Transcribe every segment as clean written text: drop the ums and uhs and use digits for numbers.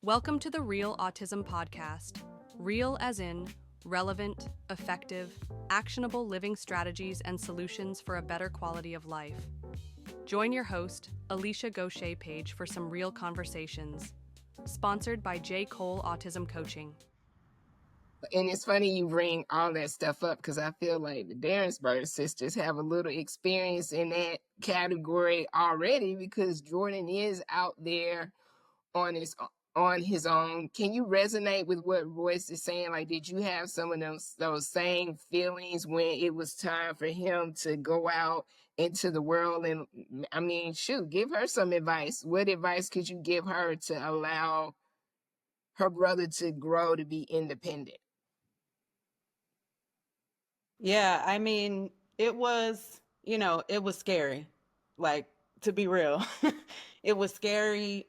Welcome to the Real Autism Podcast. Real as in relevant, effective, actionable living strategies and solutions for a better quality of life. Join your host, Alicia Gaucher Page, for some real conversations. Sponsored by J. Cole Autism Coaching. And it's funny you bring all that stuff up because I feel like the Darrensburg sisters have a little experience in that category already because Jordan is out there on his own. Can you resonate with what Royce is saying? Like, did you have some of those same feelings when it was time for him to go out into the world? And I mean, shoot, give her some advice. What advice could you give her to allow her brother to grow to be independent? Yeah, I mean, it was, it was scary. Like, to be real, it was scary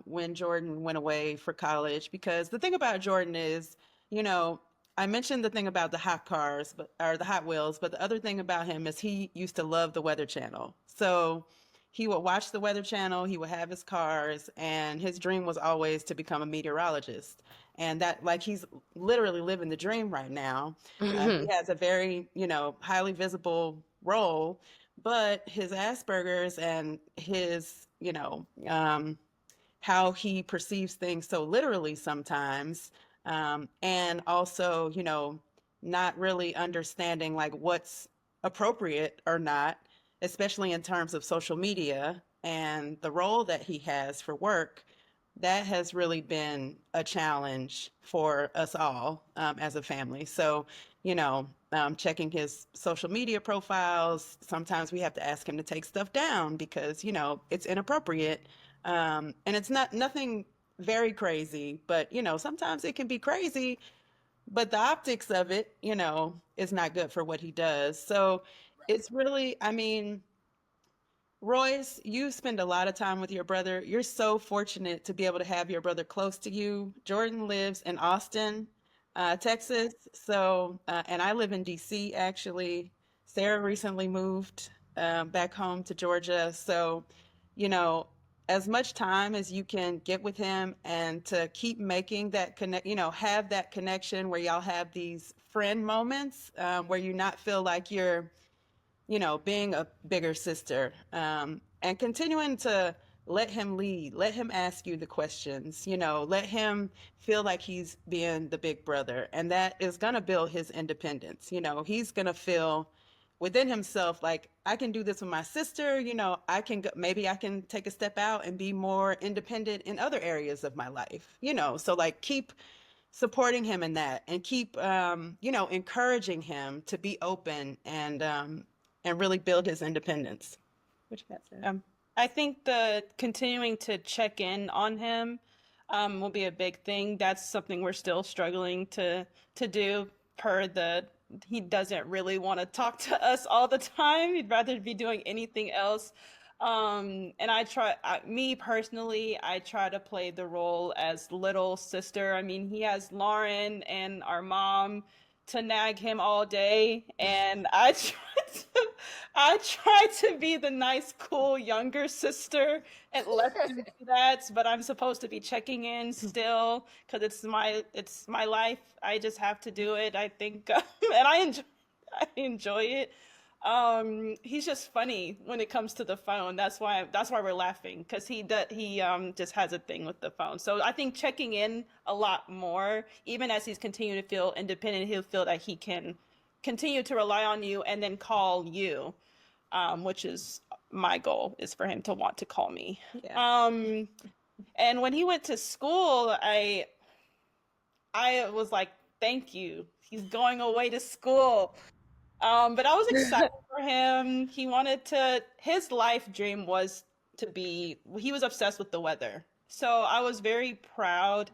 when Jordan went away for college because the thing about Jordan is, I mentioned the thing about the hot cars, or the Hot Wheels, but the other thing about him is he used to love the Weather Channel. So he would watch the Weather Channel, he would have his cars, and his dream was always to become a meteorologist. And that, like, he's literally living the dream right now. He has a very, highly visible role, but his Asperger's and his, how he perceives things so literally sometimes, and also, not really understanding like what's appropriate or not, especially in terms of social media and the role that he has for work. That has really been a challenge for us all as a family. So, checking his social media profiles, sometimes we have to ask him to take stuff down because, it's inappropriate. And it's nothing very crazy, but, sometimes it can be crazy, but the optics of it, is not good for what he does. So it's really, I mean, Royce, you spend a lot of time with your brother. You're so fortunate to be able to have your brother close to you. Jordan lives in Austin, Texas. So, and I live in DC actually. Sarah recently moved back home to Georgia. So, you know, as much time as you can get with him and to keep making that connect, have that connection where y'all have these friend moments where you not feel like you're being a bigger sister, and continuing to let him lead, let him ask you the questions, let him feel like he's being the big brother. And that is going to build his independence. He's going to feel within himself like, I can do this with my sister, I can go, maybe I can take a step out and be more independent in other areas of my life, so like keep supporting him in that and keep encouraging him to be open and really build his independence. What you got, Sarah? I think the continuing to check in on him will be a big thing. That's something we're still struggling to do. He doesn't really want to talk to us all the time. He'd rather be doing anything else. And me personally, I try to play the role as little sister. I mean, he has Lauren and our mom to nag him all day, and I try to be the nice, cool younger sister and let him do that. But I'm supposed to be checking in still because it's my life. I just have to do it. I think, and I enjoy it. He's just funny when it comes to the phone. That's why we're laughing because he just has a thing with the phone. So I think checking in a lot more, even as he's continuing to feel independent, he'll feel that he can continue to rely on you and then call you, which is my goal, is for him to want to call me. Yeah. And when he went to school, I was like, thank you. He's going away to school. But I was excited for him. His life dream was he was obsessed with the weather. So I was very proud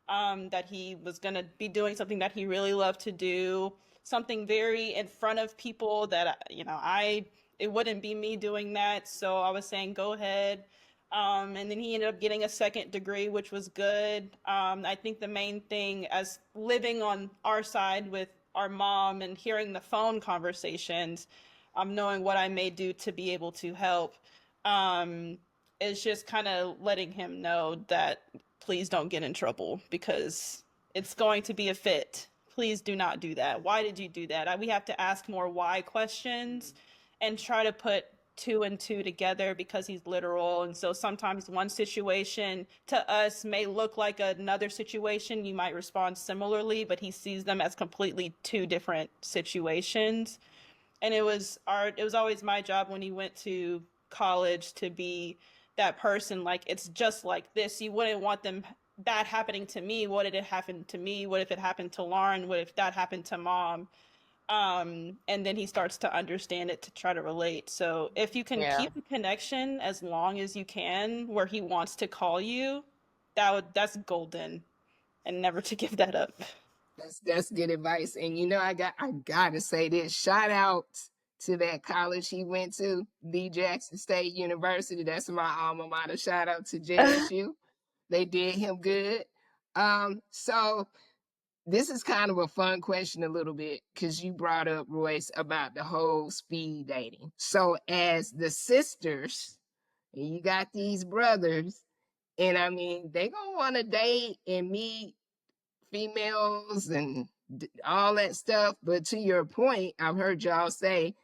that he was going to be doing something that he really loved to do, something very in front of people that, it wouldn't be me doing that. So I was saying, go ahead. And then he ended up getting a second degree, which was good. I think the main thing as living on our side with our mom and hearing the phone conversations, knowing what I may do to be able to help, is just kind of letting him know that please don't get in trouble because it's going to be a fit. Please do not do that. Why did you do that? We have to ask more why questions and try to put two and two together because he's literal. And so sometimes one situation to us may look like another situation. You might respond similarly, but he sees them as completely two different situations. And it was always my job when he went to college to be that person, like it's just like this. You wouldn't want them that happening to me. What did it happen to me? What if it happened to Lauren? What if that happened to mom? And then he starts to understand it to try to relate. So if you can Yeah. keep a connection as long as you can where he wants to call you, that's golden, and never to give that up. That's good advice. And I gotta say this. Shout out to that college he went to, the Jackson State University. That's my alma mater. Shout out to JSU. They did him good. So this is kind of a fun question a little bit because you brought up, Royce, about the whole speed dating. So as the sisters, and you got these brothers, and I mean they gonna want to date and meet females and all that stuff. But to your point, I've heard y'all say,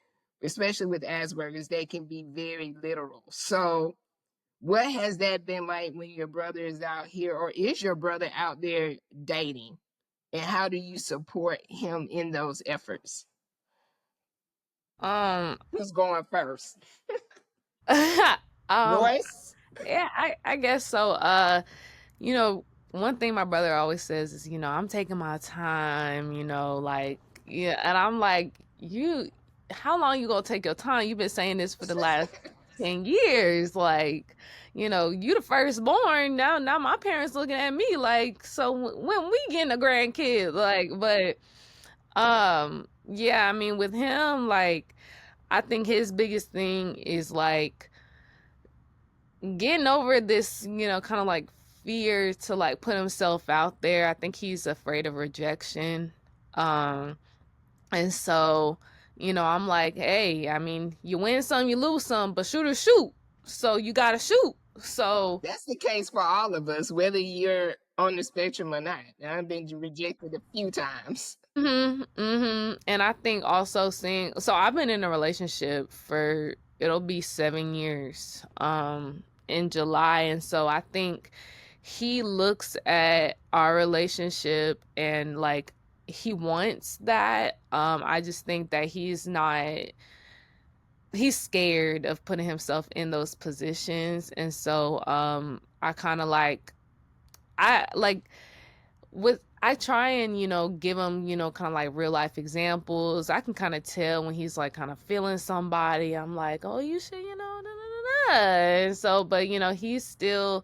especially with Asperger's, they can be very literal. So, what has that been like when your brother is out here, or is your brother out there dating? And how do you support him in those efforts? Um, Who's going first? um, Royce? yeah, I guess so. You know, one thing my brother always says is, I'm taking my time, like, yeah, and I'm like, how long you gonna take your time? You've been saying this for the last 10 years. Like, you the firstborn. Now my parents looking at me like, so when we getting a grandkid? Like, but, yeah, I mean, with him, like, I think his biggest thing is like getting over this, kind of like fear to like put himself out there. I think he's afraid of rejection. Um, and so, I'm like, hey, I mean, you win some, you lose some, but shooters shoot. So you gotta shoot. So That's the case for all of us, whether you're on the spectrum or not. I've been rejected a few times. and I think also so I've been in a relationship for it'll be 7 years in July, and so I think he looks at our relationship and like he wants that. I just think that he's scared of putting himself in those positions, and so I kind of like I like with I try and give him kind of like real life examples. I can kind of tell when he's like kind of feeling somebody. I'm like, oh, you should, da, da, da, da. And so, but he's still,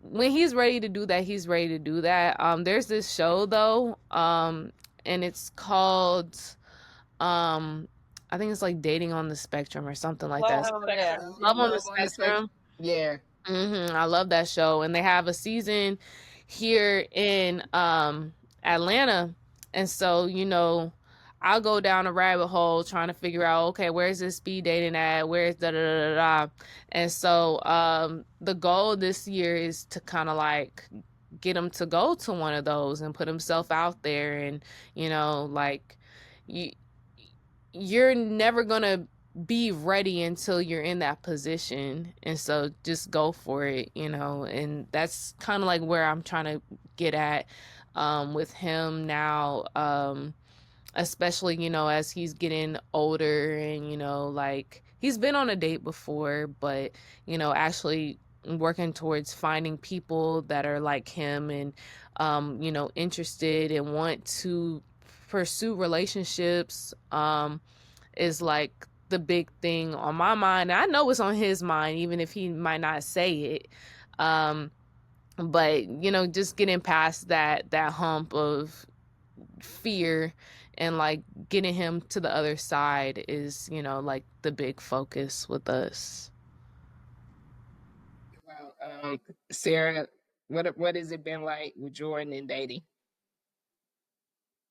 when he's ready to do that, he's ready to do that. There's this show though, and it's called I think it's like Dating on the Spectrum or something like that. Love Yeah. Spectrum. Love on the Love on the Spectrum. Yeah. I love that show, and they have a season here in Atlanta, and so I'll go down a rabbit hole trying to figure out, okay, where's this speed dating at, where's da da da da, and so the goal this year is to kind of like get him to go to one of those and put himself out there, and like you you're never gonna be ready until you're in that position, and so just go for it, and that's kind of like where I'm trying to get at with him now, especially as he's getting older, and like he's been on a date before, but actually working towards finding people that are like him and interested and want to pursue relationships is like the big thing on my mind. I know it's on his mind, even if he might not say it. But just getting past that hump of fear and like getting him to the other side is, like the big focus with us. Well, Sarah, what has it been like with Jordan and dating?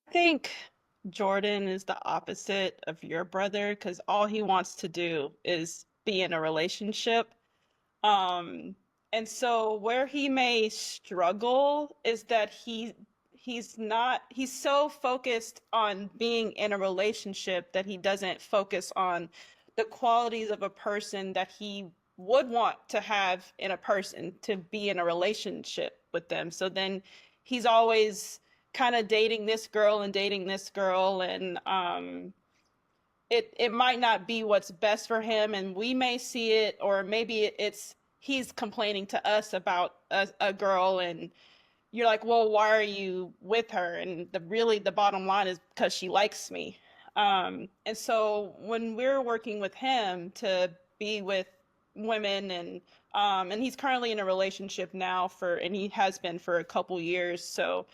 I think Jordan is the opposite of your brother because all he wants to do is be in a relationship. Um, And so where he may struggle is that he's so focused on being in a relationship that he doesn't focus on the qualities of a person that he would want to have in a person to be in a relationship with them. So then he's always kind of dating this girl and dating this girl, and it might not be what's best for him, and we may see it, or maybe it's he's complaining to us about a girl, and you're like, well, why are you with her? And the bottom line is because she likes me. And so when we're working with him to be with women, and he's currently in a relationship now and he has been for a couple years. So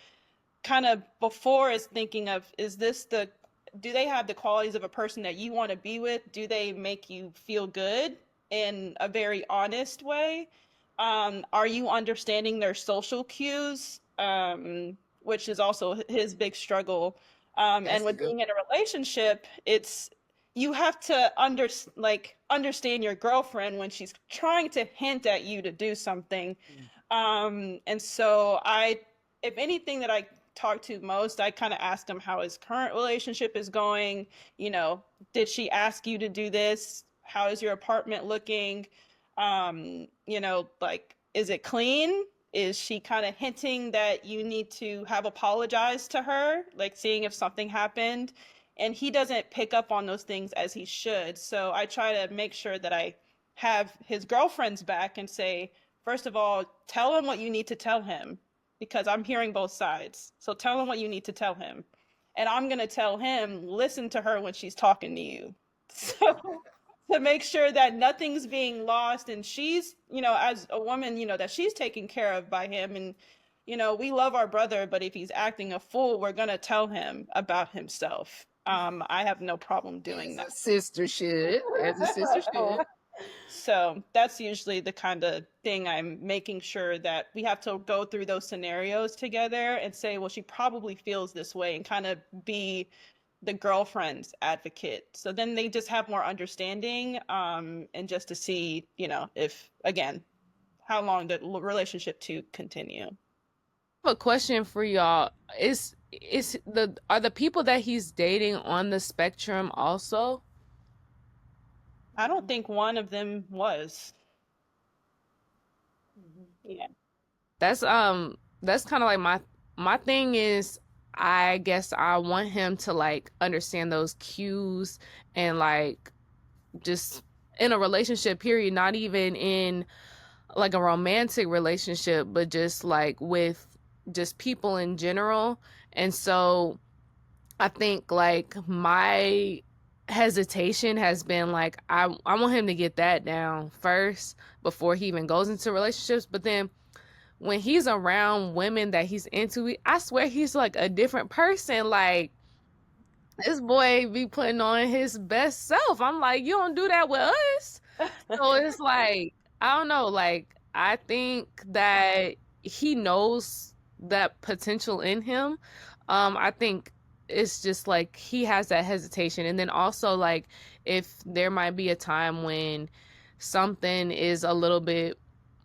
kind of before is thinking of, do they have the qualities of a person that you want to be with? Do they make you feel good in a very honest way? Are you understanding their social cues? Which is also his big struggle. And with being in a relationship, you have to understand your girlfriend when she's trying to hint at you to do something. And so if anything that I talk to most, I kind of ask him how his current relationship is going. Did she ask you to do this? How is your apartment looking? Like, is it clean? Is she kind of hinting that you need to have apologized to her, like seeing if something happened? And he doesn't pick up on those things as he should. So I try to make sure that I have his girlfriend's back and say, first of all, tell him what you need to tell him, because I'm hearing both sides. So tell him what you need to tell him. And I'm going to tell him, listen to her when she's talking to you. So to make sure that nothing's being lost, and she's, as a woman, that she's taken care of by him. And, we love our brother, but if he's acting a fool, we're going to tell him about himself. I have no problem doing that. As a sister should. So that's usually the kind of thing I'm making sure that we have to go through those scenarios together and say, well, she probably feels this way, and kind of be the girlfriend's advocate. So then they just have more understanding, and just to see, if, again, how long the relationship to continue. I have a question for y'all. Are the people that he's dating on the spectrum also? I don't think one of them was. Yeah. That's kind of like my thing is, I guess I want him to like understand those cues, and like just in a relationship period, not even in like a romantic relationship, but just like with just people in general. And so I think like my hesitation has been like, I want him to get that down first before he even goes into relationships. But then when he's around women that he's into, I swear he's like a different person. Like, this boy be putting on his best self. I'm like, you don't do that with us. So it's like, I don't know. Like, I think that he knows that potential in him. I think it's just like he has that hesitation. And then also, like, if there might be a time when something is a little bit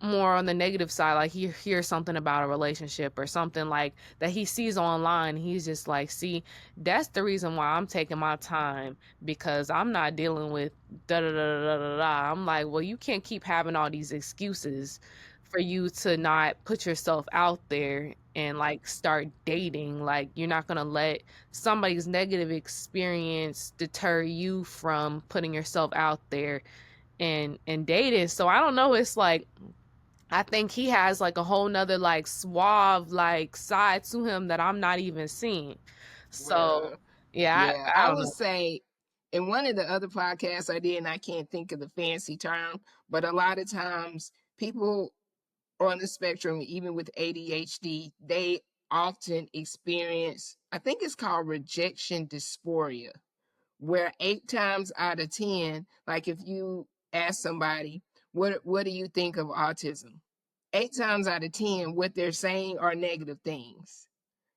more on the negative side, like he hears something about a relationship or something like that he sees online, he's just like, see, that's the reason why I'm taking my time, because I'm not dealing with da da da da da da. I'm like, well, you can't keep having all these excuses for you to not put yourself out there and like start dating. Like, you're not gonna let somebody's negative experience deter you from putting yourself out there and dating. So I don't know, it's like, I think he has like a whole nother like suave like side to him that I'm not even seeing. So I would say in one of the other podcasts I did, and I can't think of the fancy term, but a lot of times people on the spectrum, even with ADHD, they often experience, I think it's called rejection dysphoria, where 8 times out of 10, like if you ask somebody, what do you think of autism? 8 times out of 10, what they're saying are negative things.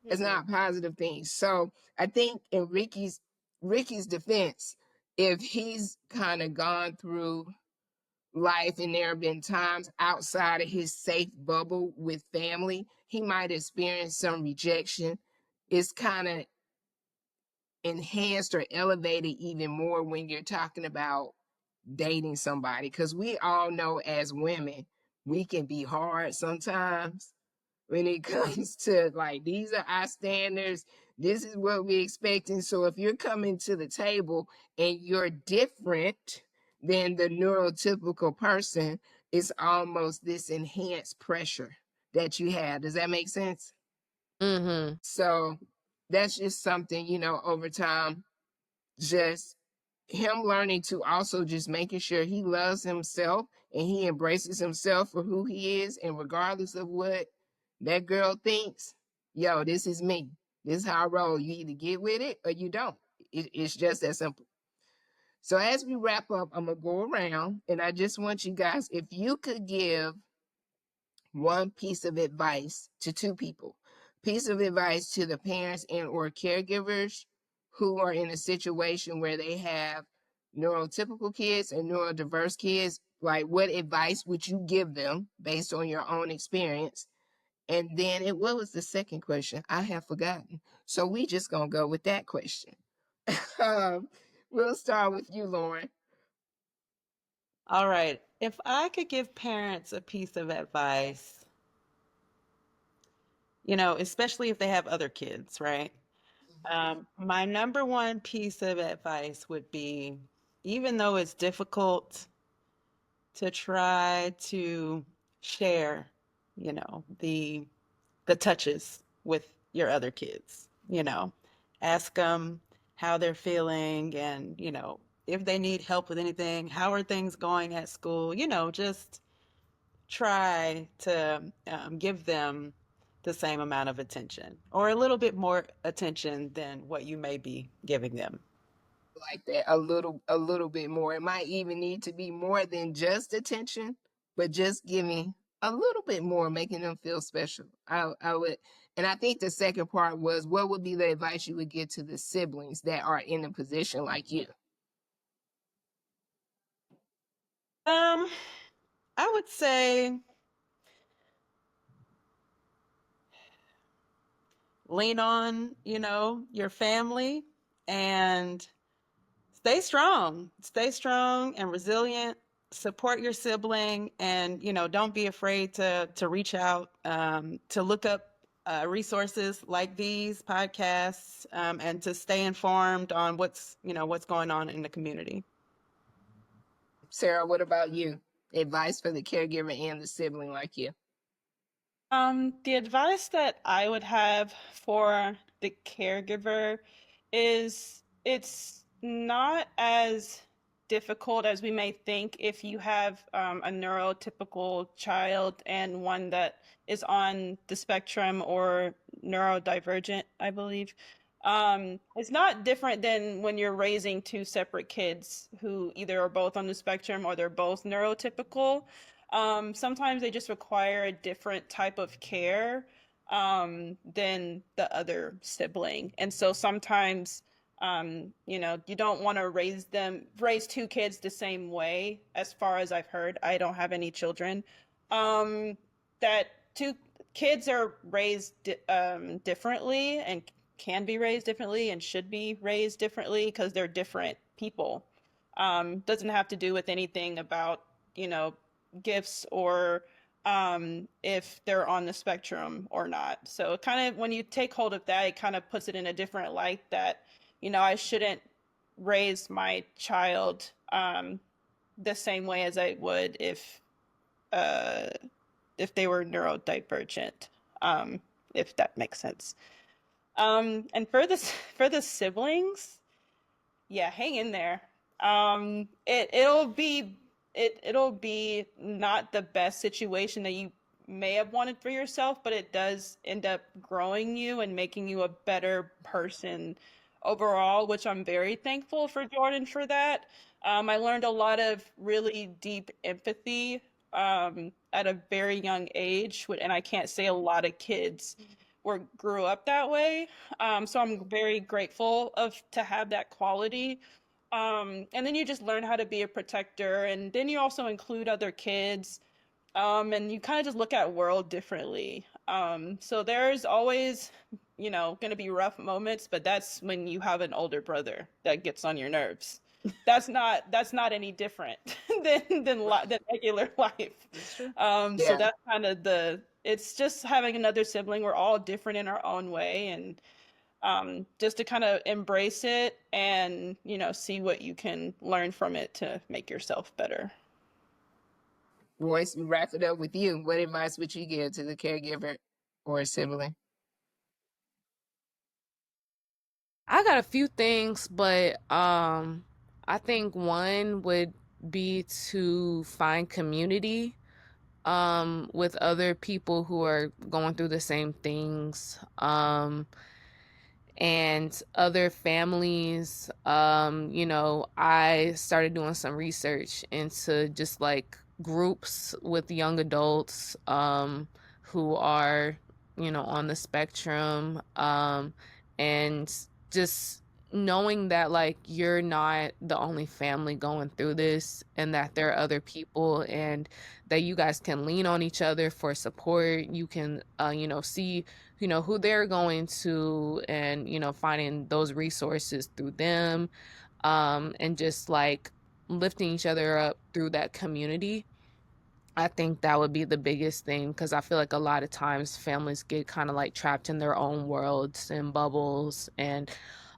It's not positive things. So I think in Ricky's defense, if he's kind of gone through life, and there have been times outside of his safe bubble with family, he might experience some rejection. It's kind of enhanced or elevated even more when you're talking about dating somebody, because we all know as women, we can be hard sometimes when it comes to like, these are our standards, this is what we're expecting. So if you're coming to the table and you're different than the neurotypical person, it's almost this enhanced pressure that you have. Does that make sense? Mm-hmm. So that's just something, over time, just him learning to also just making sure he loves himself and he embraces himself for who he is, and regardless of what that girl thinks, yo, this is me, this is how I roll. You either get with it or you don't. It's just that simple. So as we wrap up, I'm gonna go around and I just want you guys, if you could give one piece of advice to two people, piece of advice to the parents and or caregivers who are in a situation where they have neurotypical kids and neurodiverse kids, like what advice would you give them based on your own experience? And then what was the second question? I have forgotten. So we just gonna go with that question. um, we'll start with you, Lauren. All right. If I could give parents a piece of advice, especially if they have other kids, right? My number one piece of advice would be, even though it's difficult, to try to share, the touches with your other kids. Ask them how they're feeling, and if they need help with anything, how are things going at school. Just try to give them the same amount of attention, or a little bit more attention than what you may be giving them. Like that, a little bit more. It might even need to be more than just attention, but just giving a little bit more, making them feel special. I would, and I think the second part was, what would be the advice you would give to the siblings that are in a position like you? um I would say lean on, your family, and stay strong and resilient. Support your sibling, and don't be afraid to reach out, to look up resources like these podcasts, and to stay informed on what's going on in the community. Sarah, what about you? Advice for the caregiver and the sibling like you? The advice that I would have for the caregiver is it's not as difficult as we may think if you have a neurotypical child and one that is on the spectrum or neurodivergent, I believe. It's not different than when you're raising two separate kids who either are both on the spectrum or they're both neurotypical. Sometimes they just require a different type of care than the other sibling. And so sometimes, you don't want to raise two kids the same way, as far as I've heard. I don't have any children. That two kids are raised differently and can be raised differently and should be raised differently because they're different people. Doesn't have to do with anything about, gifts or if they're on the spectrum or not. So kind of when you take hold of that, it kind of puts it in a different light that, I shouldn't raise my child the same way as I would uh, if they were neurodivergent, if that makes sense. And for this for the siblings, yeah, hang in there. It'll be not the best situation that you may have wanted for yourself, but it does end up growing you and making you a better person overall, which I'm very thankful for Jordan for that. I learned a lot of really deep empathy at a very young age, and I can't say a lot of kids grew up that way. So I'm very grateful to have that quality. And then you just learn how to be a protector, and then you also include other kids, and you kind of just look at world differently. So there's always, going to be rough moments, but that's when you have an older brother that gets on your nerves. That's not any different than regular life. So Yeah. that's kind of it's just having another sibling. We're all different in our own way, and just to kind of embrace it and, see what you can learn from it to make yourself better. Royce, we wrap it up with you. What advice would you give to the caregiver or a sibling? I got a few things, but I think one would be to find community with other people who are going through the same things, and other families. I started doing some research into just like groups with young adults who are, on the spectrum, and just knowing that like you're not the only family going through this, and that there are other people, and that you guys can lean on each other for support. You can see who they're going to, and finding those resources through them, and just like lifting each other up through that community. I think that would be the biggest thing, because I feel like a lot of times families get kind of like trapped in their own worlds and bubbles, and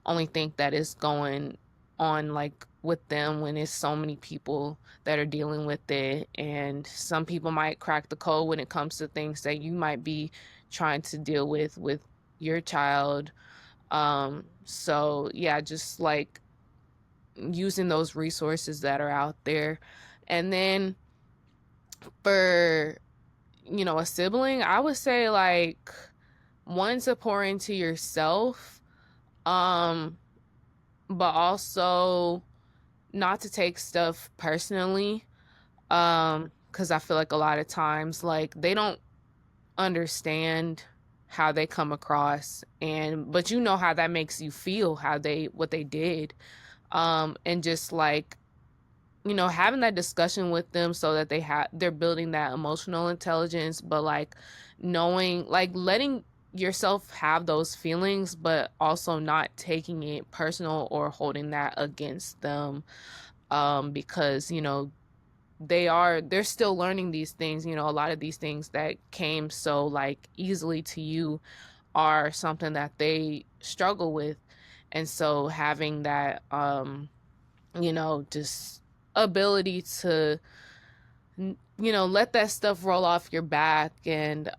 only think that it's going on like with them, when it's so many people that are dealing with it. And some people might crack the code when it comes to things that you might be trying to deal with your child. So yeah, just like using those resources that are out there. And then for a sibling, I would say like one, to pour into yourself, but also not to take stuff personally, because I feel like a lot of times like they don't understand how they come across, but how that makes you feel, what they did, and just like having that discussion with them, so that they're building that emotional intelligence, but like knowing, like letting yourself have those feelings, but also not taking it personal or holding that against them, because they're still learning these things. A lot of these things that came so like easily to you are something that they struggle with. And so having that just ability to let that stuff roll off your back, and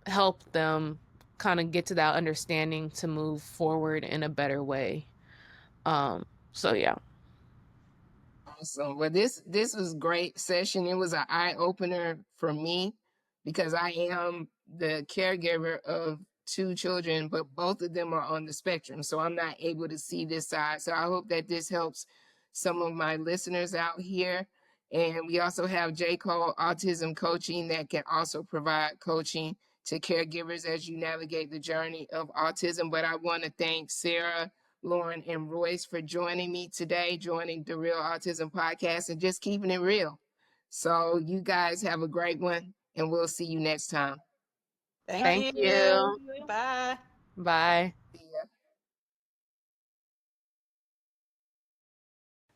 help them kind of get to that understanding to move forward in a better way. So yeah. Awesome. Well, this was great session. It was an eye opener for me, because I am the caregiver of two children, but both of them are on the spectrum, so I'm not able to see this side. So I hope that this helps some of my listeners out here. And we also have J. Cole Autism Coaching that can also provide coaching to caregivers as you navigate the journey of autism. But I want to thank Sarah, Lauren, and Royce for joining me today, joining the Real Autism Podcast, and just keeping it real. So you guys have a great one, and we'll see you next time. Thank Thank you. you. Bye. Bye. See ya.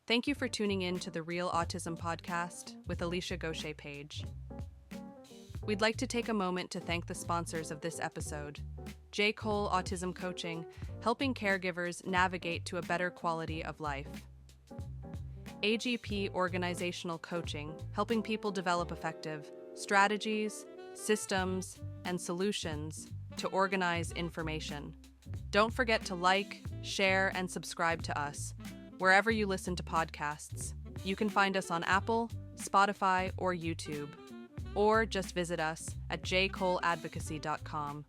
Thank you for tuning in to the Real Autism Podcast with Alicia Gaucher Page. We'd like to take a moment to thank the sponsors of this episode: J. Cole Autism Coaching, helping caregivers navigate to a better quality of life; AGP Organizational Coaching, helping people develop effective strategies, systems, and solutions to organize information. Don't forget to like, share, and subscribe to us wherever you listen to podcasts. You can find us on Apple, Spotify, or YouTube, or just visit us at jcoleadvocacy.com.